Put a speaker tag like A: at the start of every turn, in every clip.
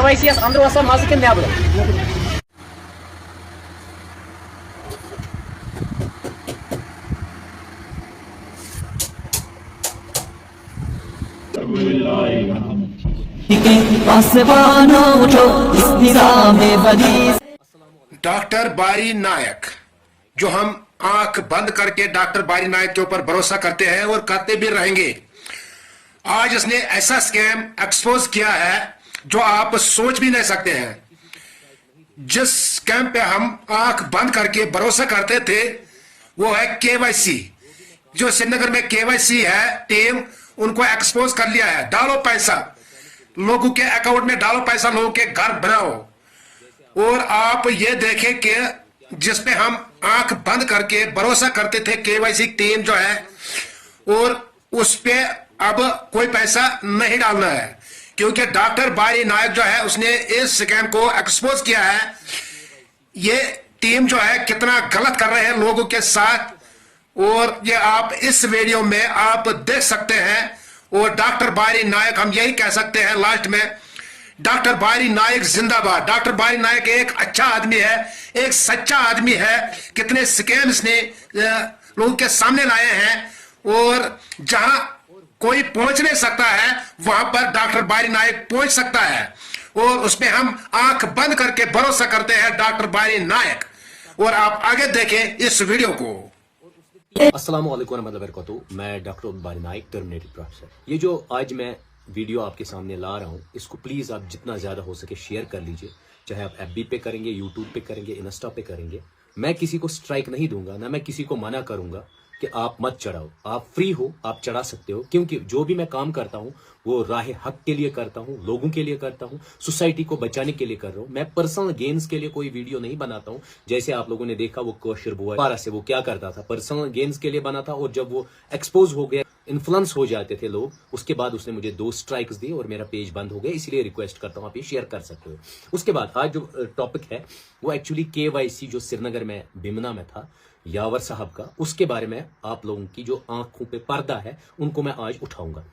A: KYC अंदर वसा मज कि नबर
B: डॉक्टर बारी नायक, जो हम आंख बंद करके डॉक्टर बारी नायक के ऊपर भरोसा करते हैं और करते भी रहेंगे। आज इसने ऐसा स्कैम एक्सपोज किया है जो आप सोच भी नहीं सकते हैं। जिस स्कैम पे हम आंख बंद करके भरोसा करते थे वो है केवाईसी। जो श्रीनगर में केवाईसी है टीम, उनको एक्सपोज कर लिया है। डालो पैसा लोगों के अकाउंट में, डालो पैसा लोगों के घर बनाओ। और आप ये देखें कि जिसपे हम आंख बंद करके भरोसा करते थे केवाईसी टीम जो है, और उस पे अब कोई पैसा नहीं डालना है, क्योंकि डॉक्टर बारी नायक जो है उसने इस स्कैम को एक्सपोज किया है। ये टीम जो है कितना गलत कर रहे हैं लोगों के साथ, और ये आप इस वीडियो में आप देख सकते हैं। और डॉक्टर बारी नायक, हम यही कह सकते हैं लास्ट में, डॉक्टर बारी नायक जिंदाबाद। डॉक्टर बारी नायक एक अच्छा आदमी है, एक सच्चा आदमी है। कितने स्कैम्स ने लोगों के सामने लाए हैं, और जहां कोई पहुंच नहीं सकता है वहां पर डॉक्टर बारी नायक पहुंच सकता है। और उसमें हम आंख बंद करके भरोसा करते हैं डॉक्टर बारी नायक। और आप आगे देखें इस वीडियो को।
C: अस्सलाम वालेकुम रहमतुल्लाहि व बरकातहू। मैं डॉक्टर बारी नायक, टर्मिनेटेड प्रोफेसर। ये जो आज मैं वीडियो आपके सामने ला रहा हूँ, इसको प्लीज़ आप जितना ज़्यादा हो सके शेयर कर लीजिए। चाहे आप FB पे करेंगे, यूट्यूब पे करेंगे, इंस्टा पे करेंगे। मैं किसी को स्ट्राइक नहीं दूंगा, ना मैं किसी को मना करूंगा कि आप मत चढ़ाओ। आप फ्री हो, आप चढ़ा सकते हो, क्योंकि जो भी मैं काम करता हूँ वो राह हक के लिए करता हूँ, लोगों के लिए करता हूँ, सोसाइटी को बचाने के लिए कर रहा हूँ। मैं पर्सनल गेन्स के लिए कोई वीडियो नहीं बनाता हूँ। जैसे आप लोगों ने देखा वो कोशर बुआ पारा से वो क्या करता था, पर्सनल गेन्स के लिए बना था। और जब वो एक्सपोज हो गया, इन्फ्लुएंस हो जाते थे लोग, उसके बाद उसने मुझे 2 स्ट्राइक्स दी और मेरा पेज बंद हो गया। इसलिए रिक्वेस्ट करता हूँ आप ये शेयर कर सकते हो। उसके बाद आज जो टॉपिक है वो एक्चुअली KYC जो श्रीनगर में बिमना में था, यावर साहब का, उसके बारे में आप लोगों की जो आंखों पे पर्दा है उनको मैं आज उठाऊंगा।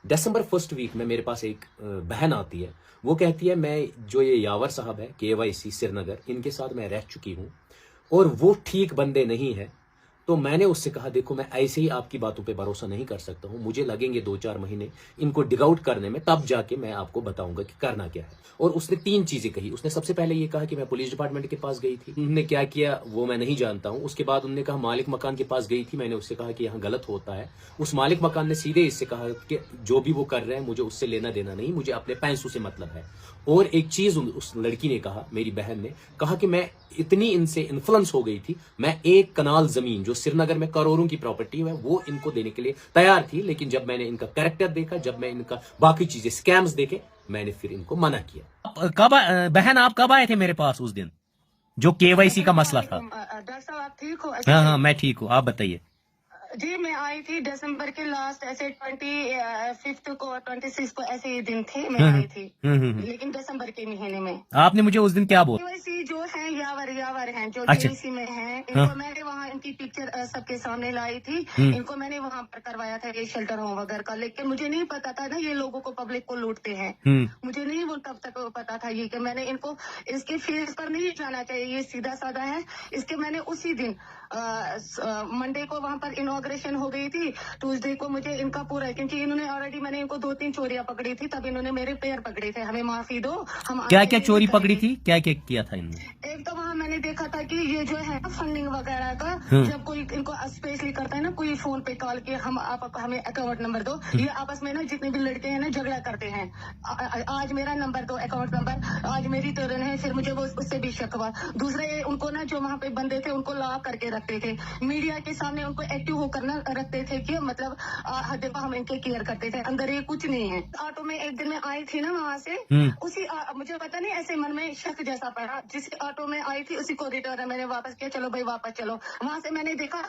C: दिसंबर 1st वीक में मेरे पास एक बहन आती है। वो कहती है मैं जो ये यावर साहब है KYC श्रीनगर, इनके साथ मैं रह चुकी हूँ और वो ठीक बंदे नहीं है। तो मैंने उससे कहा देखो मैं ऐसे ही आपकी बातों पे भरोसा नहीं कर सकता हूँ, मुझे लगेंगे 2-4 महीने इनको डिग आउट करने में, तब जाके मैं आपको बताऊंगा कि करना क्या है। और उसने 3 चीजें कही। उसने सबसे पहले ये कहा कि मैं पुलिस डिपार्टमेंट के पास गई थी। उन्होंने क्या किया वो मैं नहीं जानता हूँ। उसके बाद उन्होंने कहा मालिक मकान के पास गई थी। मैंने उससे कहा कि यहाँ गलत होता है। उस मालिक मकान ने सीधे इससे कहा कि जो भी वो कर रहे हैं मुझे उससे लेना देना नहीं, मुझे अपने पैसों से मतलब है। और एक चीज उस लड़की ने कहा, मेरी बहन ने कहा कि मैं इतनी इनसे इन्फ्लुएंस हो गई थी, मैं 1 कनाल जमीन जो श्रीनगर में करोड़ों की प्रॉपर्टी है वो इनको देने के लिए तैयार थी। लेकिन जब मैंने इनका कैरेक्टर देखा, जब मैं इनका बाकी चीजें स्कैम्स देखे, मैंने फिर इनको मना किया।
A: कब बहन आप कब आए थे मेरे पास उस दिन जो KYC का मसला था?
D: डॉक्टर साहब आप ठीक हो?
A: हाँ मैं ठीक हूँ, आप बताइए।
D: जी मैं आई थी दिसंबर के लास्ट ऐसे 25 को 26 को ऐसे ही दिन थे, मैं आई थी। लेकिन दिसंबर के महीने में
A: आपने मुझे उस दिन क्या बोला?
D: KYC जो है यावर हैं जो
A: अच्छा।
D: DVC में हैं, इनको मैंने वहाँ इनकी पिक्चर सबके सामने लाई थी। इनको मैंने वहाँ पर करवाया था ये शेल्टर होम वगैरह का। लेकिन मुझे नहीं पता था ना ये लोगों को, पब्लिक को लूटते हैं। मुझे नहीं वो तब तक पता था ये कि मैंने इनको इसके फेस पर नहीं जाना चाहिए, ये सीधा साधा है। इसके मैंने उसी दिन मंडे को वहाँ पर इनॉग्रेशन हो गई थी। ट्यूसडे को मुझे इनका पूरा, क्योंकि इन्होंने ऑलरेडी, मैंने इनको 2-3 चोरियां पकड़ी थी, तब इन्होंने मेरे पैर पकड़े थे, हमें माफी दो। हम
A: क्या क्या चोरी पकड़ी थी, क्या क्या किया था इन्होंने?
D: एक तो वहाँ मैंने देखा था कि ये जो है फंडिंग वगैरह का, जब कोई इनको स्पेशली करता है ना, कोई फोन पे कॉल के आप हमें अकाउंट नंबर दो, ये आपस में ना जितने भी लड़के हैं ना झगड़ा करते हैं, आज मेरा नंबर दो, अकाउंट नंबर, आज मेरी टर्न है। फिर मुझे वो उससे भी शक हुआ। दूसरे उनको ना जो वहाँ पे बंदे थे उनको लॉक करके रखते थे, मीडिया के सामने उनको एक्टिव होकर ना रखते थे कि मतलब देखो हम इनके केयर करते थे, अंदर ये कुछ नहीं है। ऑटो में एक दिन में आई थी ना वहाँ से, उसी मुझे पता नहीं ऐसे मन में शक जैसा पड़ा, जिस ऑटो में आई थी उसी को रिटर्न मैंने वापस किया, चलो भाई वापस चलो। वहाँ से मैंने देखा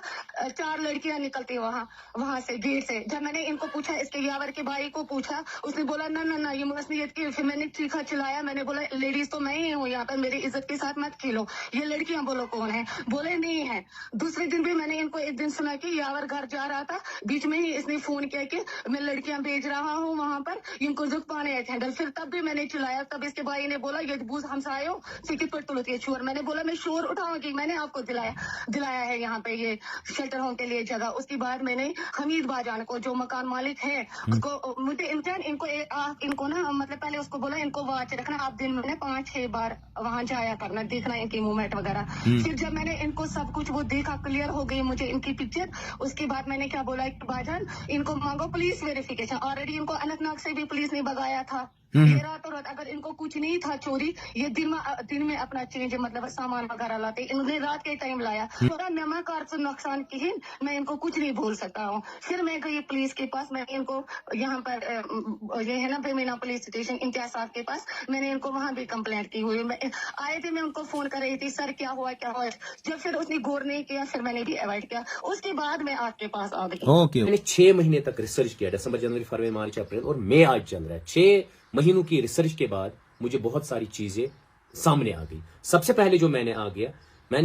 D: 4 लड़कियां निकलती वहाँ से गेट से। जब मैंने इनको पूछा, इसके यावर के भाई को पूछा, उसने बोला ना ना ना ये मसलियत की। फिर मैंने चीखा चिल्लाया, मैंने बोला लेडीज तो मैं ही हूँ यहाँ पर, मेरी इज्जत के साथ मत खेलो, ये लड़कियां बोलो कौन है? बोले नहीं है। दूसरे दिन भी मैंने इनको एक दिन सुना कि यावर घर जा रहा था, बीच में ही इसने फोन किया कि मैं लड़कियां भेज रहा हूँ वहां पर, इनको जुक पाने हैंडल। फिर तब भी मैंने चिल्लाया, तब इसके भाई ने बोला ये बूझ हमसाए हो सिक्की पर तुलत ये शोर। मैंने बोला मैं शोर उठाऊंगी, मैंने आपको दिलाया है यहाँ पे ये शेल्टर होम के लिए जगह। उसके बाद मैंने हमीद बाजान को, जो मकान मालिक है, उसको मुझे इनको ना मतलब पहले उसको बोला इनको वॉच रखना, आप दिन में 5-6 बार वहां जाया करना, देखना इनकी मूवमेंट वगैरह। फिर जब मैंने इनको सब कुछ वो देखा, क्लियर हो गई मुझे इनकी पिक्चर, उसके बाद मैंने क्या बोला कि बाजान इनको मांगो पुलिस वेरिफिकेशन। ऑलरेडी इनको अनंतनाग से भी पुलिस ने भगाया था। ये रातों रात अगर इनको कुछ नहीं था चोरी, ये दिन में अपना चेंज मतलब सामान वगैरह लाते, इन्होंने रात के टाइम लाया। थोड़ा मेमा कार से नुकसान की मैं इनको कुछ नहीं बोल सकता हूँ। फिर मैं गई पुलिस के पास, मैं इनको यहाँ पर ये है ना बेमीना पुलिस स्टेशन इम्तियाज साहब के पास, मैंने इनको वहाँ भी कंप्लेंट की हुई। आए थे, मैं उनको फोन कर रही थी, सर क्या हुआ क्या हुआ। जब फिर उसने गौर नहीं किया, फिर मैंने भी अवॉइड किया। उसके बाद मैं आपके पास आ गई।
A: ओके।
C: मैंने 6 महीने तक रिसर्च किया, दिसंबर, जनवरी, फरवरी, मार्च, अप्रैल और मई आज चल रहा है। 6 महीनों की रिसर्च के बाद मुझे बहुत सारी चीजें सामने आ गई। सबसे पहले जो मैंने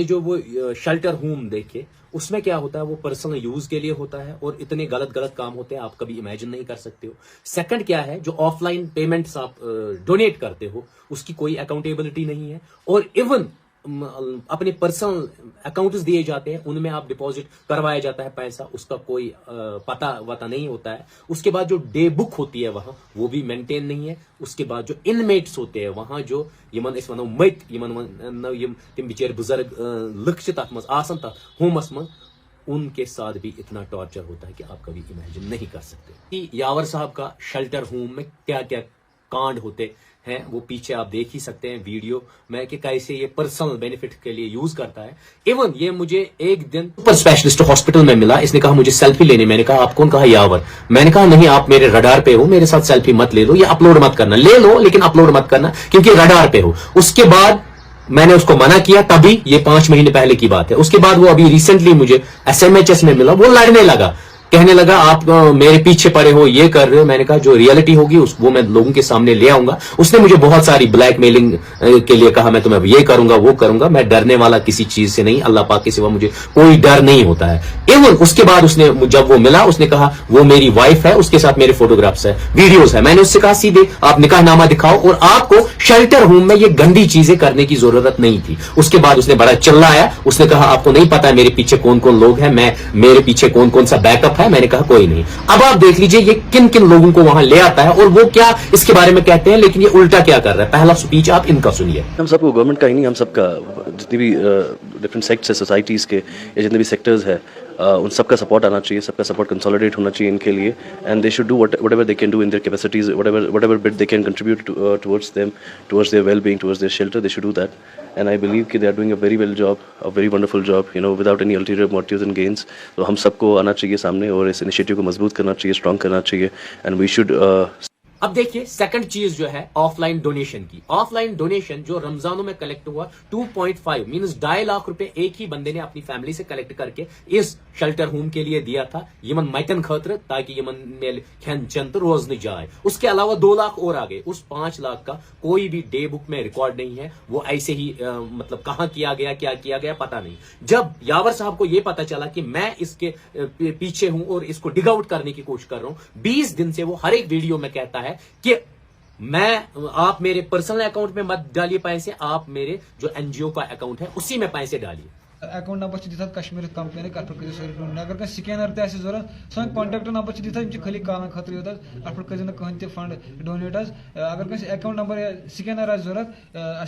C: जो वो शेल्टर होम देखे, उसमें क्या होता है, वो पर्सनल यूज के लिए होता है और इतने गलत काम होते हैं आप कभी इमेजिन नहीं कर सकते हो। सेकंड क्या है, जो ऑफलाइन पेमेंट्स आप डोनेट करते हो उसकी कोई अकाउंटेबिलिटी नहीं है, और इवन अपने पर्सनल अकाउंट्स दिए जाते हैं, उनमें आप डिपॉजिट करवाया जाता है पैसा, उसका कोई पता वता नहीं होता है। उसके बाद जो डे बुक होती है वहां, वो भी मेंटेन नहीं है। उसके बाद जो इनमेट्स होते हैं वहां, जो यमन इस वनो मत यमन तिम बिचार बुजुर्ग लुक तथ मज आसन तथ होमस मज, उनके साथ भी इतना टॉर्चर होता है कि आप कभी इमेजिन नहीं कर सकते। यावर साहब का शेल्टर होम में क्या क्या कांड होते हैं वो पीछे आप देख ही सकते हैं वीडियो में, कि कैसे ये पर्सनल बेनिफिट के लिए यूज करता है। इवन ये मुझे एक दिन सुपर स्पेशलिस्ट हॉस्पिटल में मिला, इसने कहा मुझे सेल्फी लेने। मैंने कहा आप कौन? कहा यावर। मैंने कहा नहीं, आप मेरे रडार पे हो, मेरे साथ सेल्फी मत ले लो, ये अपलोड मत करना, ले लो लेकिन अपलोड मत करना क्योंकि रडार पे हो। उसके बाद मैंने उसको मना किया, तभी ये 5 महीने पहले की बात है। उसके बाद वो अभी रिसेंटली मुझे SMHS में मिला, वो लड़ने लगा, कहने लगा आप मेरे पीछे पड़े हो, ये कर रहे हो। मैंने कहा जो रियलिटी होगी वो मैं लोगों के सामने ले आऊंगा। उसने मुझे बहुत सारी ब्लैकमेलिंग के लिए कहा, मैं तुम्हें ये करूंगा वो करूंगा। मैं डरने वाला किसी चीज से नहीं, अल्लाह पाक के सिवा मुझे कोई डर नहीं होता है। इवन उसके बाद उसने, जब वो मिला, उसने कहा वो मेरी वाइफ है, उसके साथ मेरे फोटोग्राफ्स है, वीडियोस है। मैंने उससे कहा सीधे आप निकाहनामा दिखाओ, और आपको शेल्टर होम में ये गंदी चीजें करने की जरूरत नहीं थी। उसके बाद उसने बड़ा चिल्लाया, उसने कहा आपको नहीं पता है मेरे पीछे कौन कौन लोग हैं, मेरे पीछे कौन कौन सा बैकअप है। मैंने कहा कोई नहीं। अब आप देख लीजिए ये किन किन लोगों को वहां ले आता है और वो क्या इसके बारे में कहते हैं, लेकिन ये उल्टा क्या कर रहा है। पहला स्पीच आप इनका सुनिए।
E: हम सबको, गवर्नमेंट का ही नहीं, हम सबका, जितनी भी डिफरेंट सेक्ट्स है सोसाइटीज़ के या जितने भी सेक्टर्स है, उन सबका सपोर्ट आना चाहिए, सबका सपोर्ट कंसोलिडेट होना चाहिए इनके लिए। And they should do whatever they can do in their capacities, whatever bit they can contribute towards them, towards their well-being, towards their shelter, they should do that. And I believe that they are doing a very well job, a very wonderful job, you know, without any ulterior motives and gains. तो हम सबको आना चाहिए सामने और इस initiative को मजबूत करना चाहिए, स्ट्रॉन्ग करना चाहिए, and we should
C: अब देखिए सेकंड चीज जो है ऑफलाइन डोनेशन की। ऑफलाइन डोनेशन जो रमजानों में कलेक्ट हुआ 2.5 मींस 2.5 लाख रुपए एक ही बंदे ने अपनी फैमिली से कलेक्ट करके इस शेल्टर होम के लिए दिया था, यमन मटन खतर, ताकि यमन मेल खेन चंत रोज न जाए। उसके अलावा 2 लाख और आ गए। उस 5 लाख का कोई भी डे बुक में रिकॉर्ड नहीं है, वो ऐसे ही मतलब कहां किया गया, क्या किया गया पता नहीं। जब यावर साहब को यह पता चला कि मैं इसके पीछे हूं और इसको डिग आउट करने की कोशिश कर रहा हूं, 20 दिन से वो हर एक वीडियो में कहता है कि आप मेरे पर्सनल अकाउंट में मत डालिए पैसे, आप मेरे जो NGO का अकाउंट है उसी में पैसे डालिए।
F: अकाउंट नंबर दिता कश्मीर कंपनी कत पे अगर कह स्कैनर तह जरूरत सन कॉन्टैक्ट नंबर दिता खाली काम खतर योत अट पे कर कहें फंड डोनेट। अगर कह अकाउंट नंबर या स्कैनर जरूरत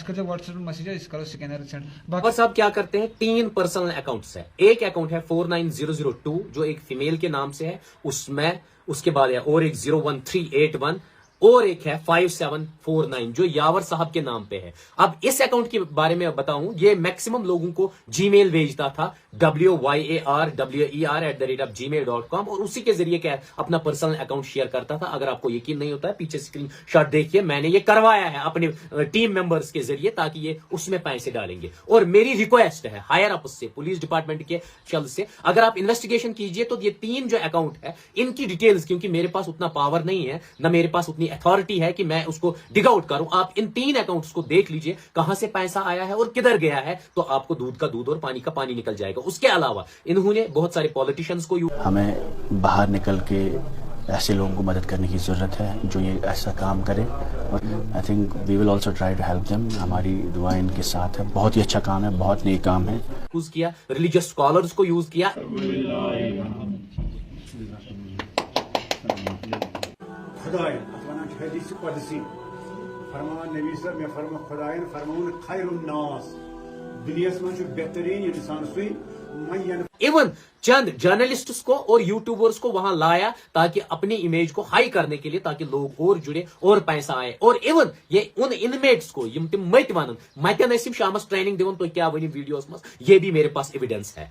F: कर व्हाट्सएप मैसेज करो स्कैनर सेंड।
C: बाकी साहब क्या करते हैं, 3 पर्सनल अकाउंट्स है। एक अकाउंट है 49002 जो एक फीमेल के नाम से है, उसमें उसके बाद है और एक 01381 और एक है 5749 जो यावर साहब के नाम पे है। अब इस अकाउंट के बारे में बताऊं, ये मैक्सिमम लोगों को जीमेल भेजता था WYARWER@gmail.com और उसी के जरिए क्या अपना पर्सनल अकाउंट शेयर करता था। अगर आपको यकीन नहीं होता है, पीछे स्क्रीनशॉट देखिए, मैंने ये करवाया है अपने टीम मेंबर्स के जरिए ताकि ये उसमें पैसे डालेंगे। और मेरी रिक्वेस्ट है हायर अप से, पुलिस डिपार्टमेंट के शब्द से, अगर आप इन्वेस्टिगेशन कीजिए तो ये 3 जो अकाउंट है इनकी डिटेल्स, क्योंकि मेरे पास उतना पावर नहीं है, ना मेरे पास उतनी अथॉरिटी है कि मैं उसको डिग आउट करूं। आप इन 3 अकाउंट्स को देख लीजिए कहां से पैसा आया है और किधर गया है, तो आपको दूध का दूध और पानी का पानी निकल जाएगा। उसके अलावा इन्होंने बहुत सारे पॉलिटिशियंस को
G: हमें बाहर निकल के ऐसे लोगों को मदद करने की ज़रूरत है जो ये ऐसा काम करें, और I think we will also try to help them. हमारी दुआ इनके साथ है। बहुत ही अच्छा काम है, बहुत नेक काम है।
C: यूज किया, रिलीजियस स्कॉलर्स को यूज किया।
H: खुदाय अतवाना हदीस कुदसी फरमान नबी सर में फरमा खुदायन फरमान खैरुन नास दुनिया में बेहतरीन इंसान सुई मयन।
C: इवन चंद जर्नलिस्ट्स को और यूट्यूबर्स को वहां लाया ताकि अपनी इमेज को हाई करने के लिए, ताकि लोग और जुड़े और पैसा आए। और इवन ये उन इनमेट्स को यम तिम मत वन मत नसीम शामस ट्रेनिंग दिवन तो क्या वनी वीडियोस में, ये भी मेरे पास एविडेंस है।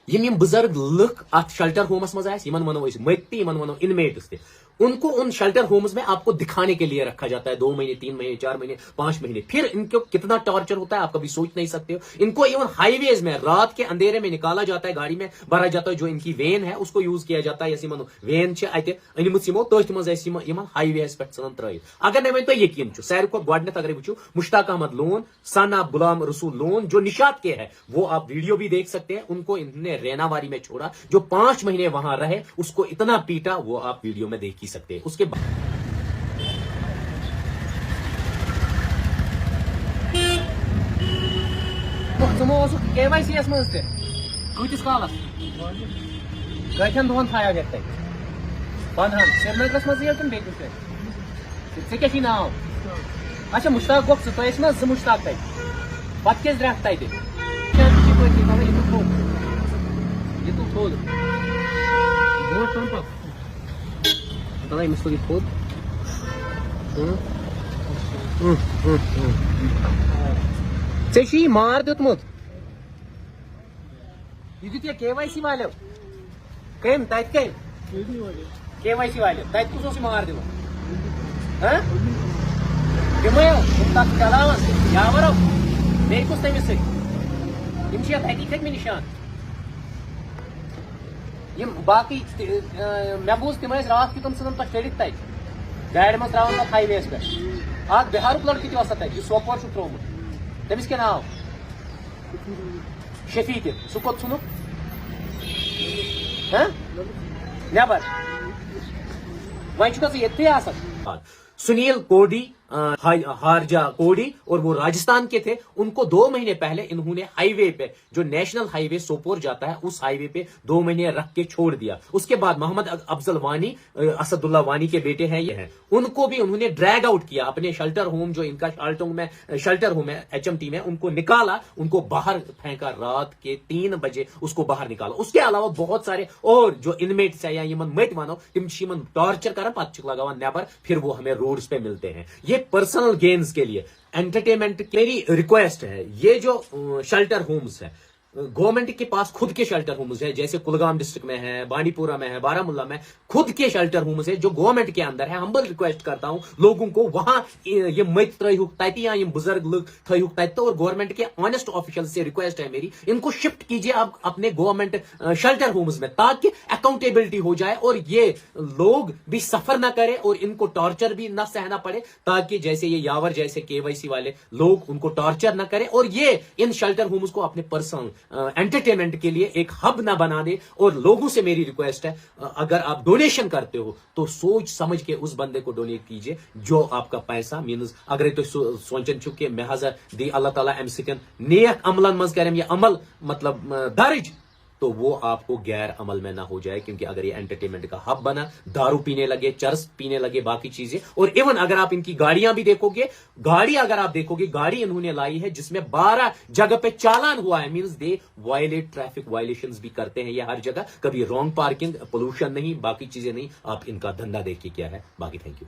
C: यम बुजुर्ग लुक अत शेल्टर होमस मज आए, यमन वनो मत यमन वनो इनमेट्स थे, उनको उन शेल्टर होम्स में आपको दिखाने के लिए रखा जाता है 2 महीने 3 महीने 4 महीने 5 महीने। फिर इनको कितना टॉर्चर होता है आप कभी सोच नहीं सकते हो। इनको इवन हाईवेज में रात के अंधेरे में निकाला जाता है, गाड़ी में भरा जाता है, जो इनकी वेन है उसको यूज किया जाता है। यसी मनो वेन अनिमो तथ मज हाईवेज पे त्र। अगर नहीं तो यकीन सारे को गॉडनेथ अगर वो मुश्ताक अहमद लोन, सन ऑफ गुलाम रसूल लोन जो निशात के है, वो आप वीडियो भी देख सकते हैं। उनको इन्होंने रेनावारी में छोड़ा, जो 5 महीने वहां रहे उसको इतना पीटा, वो आप वीडियो में देख सकते हैं। उसके बाद KYC मज कतिस कालस कथन दोहन थाया गया तक 15 श्रीनगरस मज बेकिस क्या नाव? अच्छा मुश्ताक गोप तुस ना 2 मुश्ताक तक पत क्या रेख तक ये तो थोद बोट पंप तला अमिस तो थोद े मार दुतमुत यह दुत KYC वाले कम तत KYC वाले तत कुछ मार दिवन दिमो चलान यावरो मे कुछ तमिस हकीकत में निशान बाकी मे बूज तम रात कि तुम सन चढ़ित तक गाड़ मज त्रावन हाईवेस पे बिहार लड़की तक सोपोर त्रोमुत, तमिस क्या नाव शफी सह कोत नुक नबर वन ये सुनील कोडी हारजा कोडी और वो राजस्थान के थे। उनको 2 महीने पहले इन्होंने हाईवे पे, जो नेशनल हाईवे सोपोर जाता है, उस हाईवे पे 2 महीने रख के छोड़ दिया। उसके बाद मोहम्मद अफजल वानी, असदुल्ला वानी के बेटे हैं ये हैं, उनको भी उन्होंने ड्रैग आउट किया अपने शेल्टर होम, जो इनका शाल्टोंग में शेल्टर होम है HMT में, उनको निकाला, उनको बाहर फेंका, रात के 3 बजे उसको बाहर निकाला। उसके अलावा बहुत सारे और जो इनमेट्स है या यमन मत मानो तिम टॉर्चर कर पत लगावान नेबर, फिर वो हमें रोड्स पे मिलते हैं। ये पर्सनल गेन्स के लिए, एंटरटेनमेंट की मेरी रिक्वेस्ट है, ये जो शेल्टर होम्स है, गवर्नमेंट के पास खुद के शेल्टर होम्स है, जैसे कुलगाम डिस्ट्रिक्ट में है, बांडीपुरा में है, बारामुल्ला में खुद के शेल्टर होम्स है जो गवर्नमेंट के अंदर है। हम्बल रिक्वेस्ट करता हूं लोगों को वहां ये मत त्रहुक तत या बुजुर्ग लोग थयुक तत, और गवर्नमेंट के ऑनेस्ट ऑफिशियल से रिक्वेस्ट है मेरी, इनको शिफ्ट कीजिए आप अपने गवर्नमेंट शेल्टर होम्स में, ताकि अकाउंटेबिलिटी हो जाए और ये लोग भी सफर ना करे और इनको टॉर्चर भी ना सहना पड़े, ताकि जैसे ये यावर जैसे KYC वाले लोग उनको टॉर्चर ना करे, और ये इन शेल्टर होम्स को अपने पर्सनल एंटरटेनमेंट के लिए एक हब ना बना दे। और लोगों से मेरी रिक्वेस्ट है, अगर आप डोनेशन करते हो तो सोच समझ के उस बंदे को डोनेट कीजिए जो आपका पैसा मीन्स अगर तो सोचन छु कि मैं हजर दी अल्लाह ताला अम सिकन नेक अमलन मज करम ये अमल मतलब दर्ज, तो वो आपको गैर अमल में ना हो जाए। क्योंकि अगर ये एंटरटेनमेंट का हब बना, दारू पीने लगे, चरस पीने लगे, बाकी चीजें, और इवन अगर आप इनकी गाड़ियां भी देखोगे, अगर आप देखोगे गाड़ी इन्होंने लाई है जिसमें 12 जगह पे चालान हुआ है, means they violate traffic violations भी करते हैं ये हर जगह, कभी रॉन्ग पार्किंग, पोल्यूशन नहीं, बाकी चीजें नहीं। आप इनका धंधा देखिए क्या है। बाकी थैंक यू।